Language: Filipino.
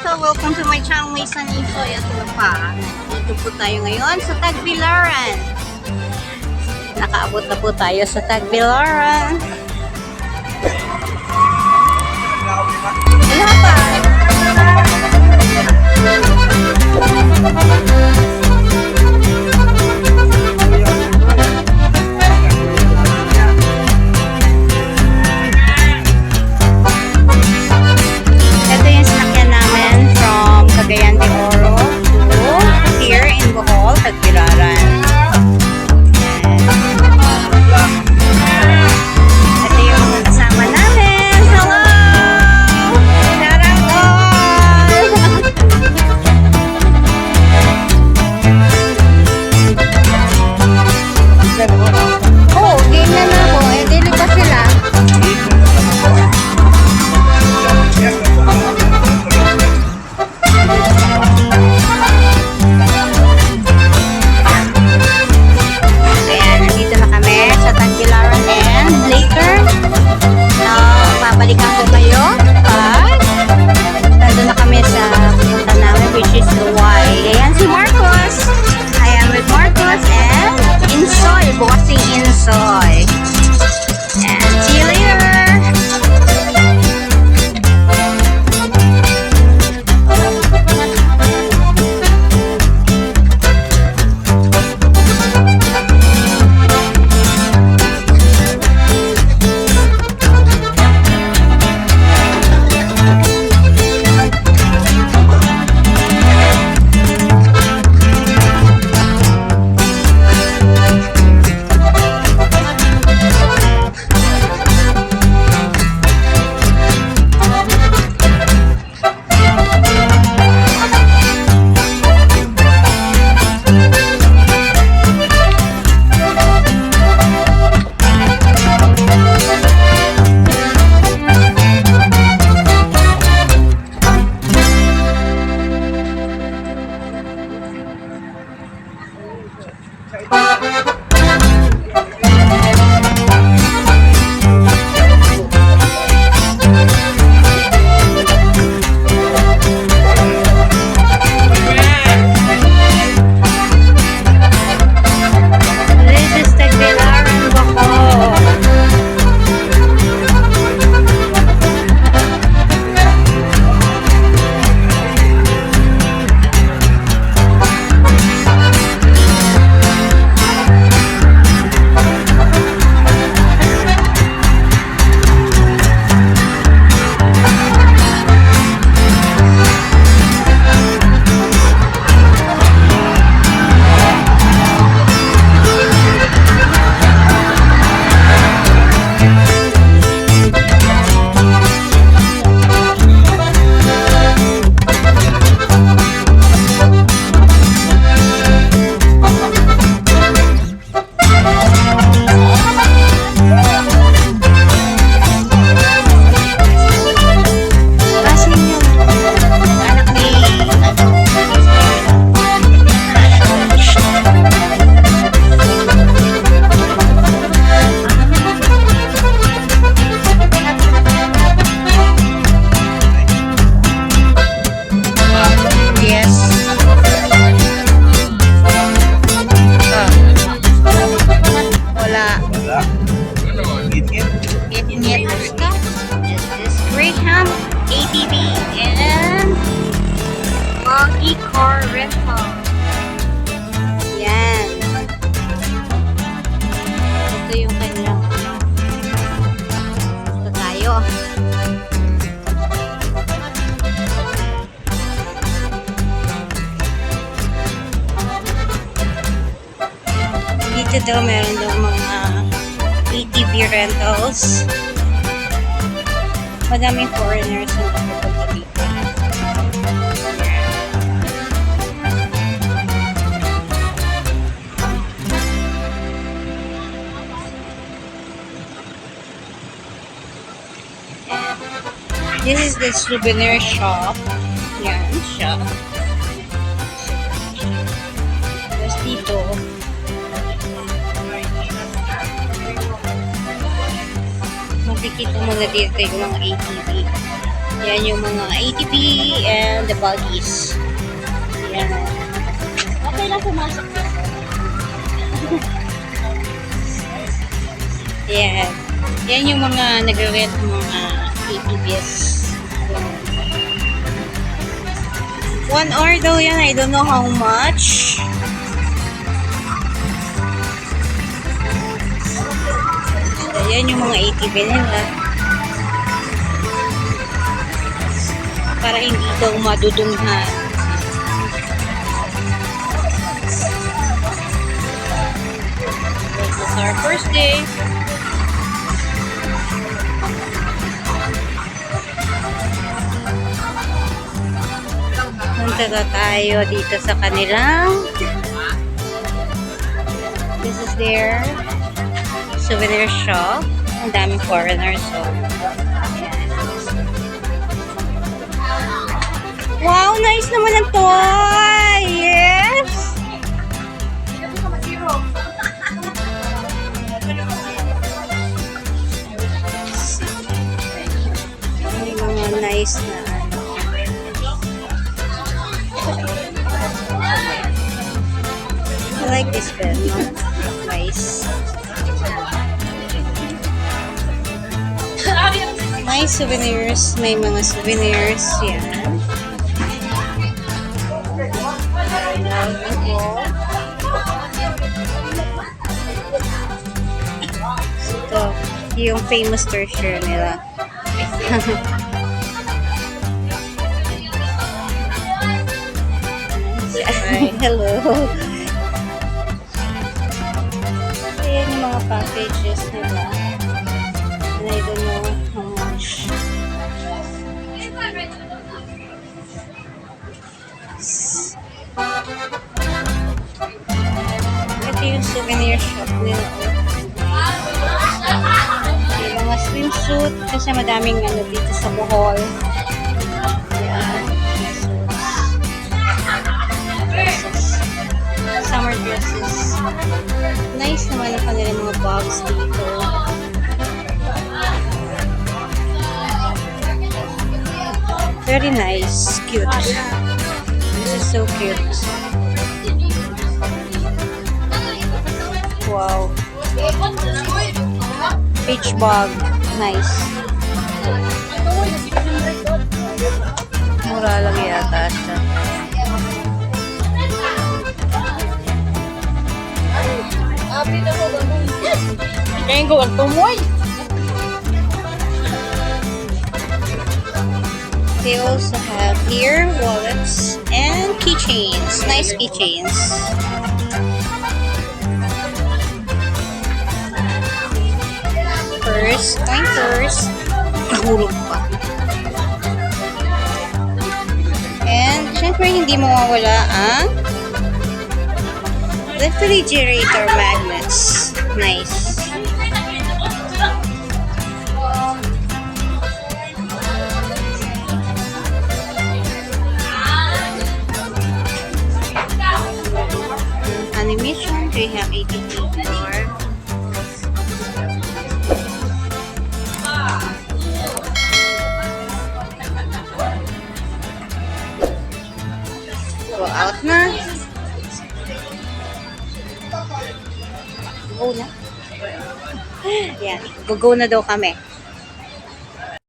So, welcome to my channel, Maysan Isoy at pa. Dito po tayo ngayon sa Tagbilaran. Nakaabot na po tayo sa Tagbilaran. Wala pa. Car rental. Yan. Ito yung kanyang ito tayo. Dito daw meron daw mga ATV rentals. Madaming foreigners na napupunta dito. This is the souvenir shop. Yan, shop. Tapos dito, makikita mo na dito yung mga ATV. Yan yung mga ATV and the buggies. Yan. Okay lang pumasok. Yan. Yan yung mga nagre-rent ng mga ATVs. 1 hour daw yan. I don't know how much. Yan yung mga ATV nila. Para hindi daw madudunghan. This is our first day. Punta na tayo dito sa kanilang. This is their souvenir shop. Ang daming foreigners. So. Wow, nice naman ang toy! Yes! May mga nice na ano. I like this pen, no? Nice. May souvenirs. May mga souvenirs. Yan. Ito. Yung famous tertiary nila. Hello. Ayan yung mga packages nila. And I don't know how much. Ito yung souvenir shop nila. Yung mga swimsuit. Kasi madaming ano dito sa Bohol. Ayan. Summer dresses. Nice naman ang kanilang mga bags dito. Very nice. Cute. This is so cute. Wow. Beach bag. Nice. Mura lang yata siya. Kaya ko ang tumoy. They also have here wallets and keychains. Nice keychains. Purse, coin purse. Nahulog pa. And syempre hindi mawawala ang refrigerator magnets. Nice. Animation, we have 84. Go out na. Go na. Yan. Go na daw kami.